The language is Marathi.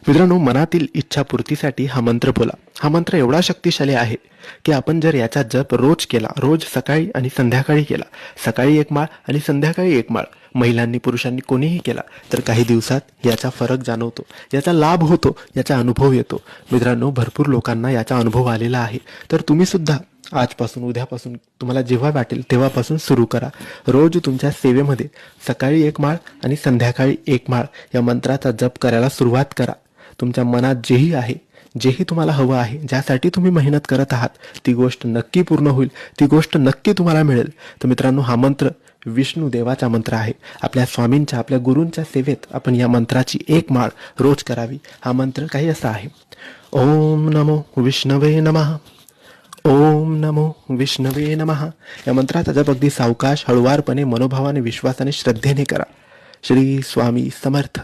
मित्रांनो, मनातील इच्छापूर्तीसाठी हा मंत्र बोला. हा मंत्र एवढा शक्तिशाली आहे की आपण जर याचा जप रोज केला, रोज सकाळी आणि संध्याकाळी केला, सकाळी एक माळ आणि संध्याकाळी एक माळ, महिलांनी पुरुषांनी कोणीही केला तर काही दिवसात याचा फरक जाणवतो, याचा लाभ होतो, याचा अनुभव येतो. मित्रांनो, भरपूर लोकांना याचा अनुभव आलेला आहे. तर तुम्ही सुद्धा आजपासून, उद्यापासून, तुम्हाला जेव्हा वाटेल तेव्हापासून सुरू करा. रोज तुमच्या सेवेमध्ये सकाळी एक माळ आणि संध्याकाळी एक माळ या मंत्राचा जप करायला सुरुवात करा. तुमच्या मनात जेही आहे, जेही तुम्हाला हवं आहे, ज्यासाठी तुम्ही मेहनत करत आहात, ती गोष्ट नक्की पूर्ण होईल, ती गोष्ट नक्की तुम्हाला मिळेल. तर मित्रांनो, हा मंत्र विष्णू देवाचा मंत्र आहे. आपल्या स्वामींच्या, आपल्या गुरूंच्या सेवेत आपण या मंत्राची एक माळ रोज करावी. हा मंत्र काही असा आहे: ओम नमो विष्णवे नमः, ओम नमो विष्णवे नमः. या मंत्राचा जप अगदी सावकाश, हळुवारपणे, मनोभावाने, विश्वासाने, श्रद्धेने करा. श्री स्वामी समर्थ.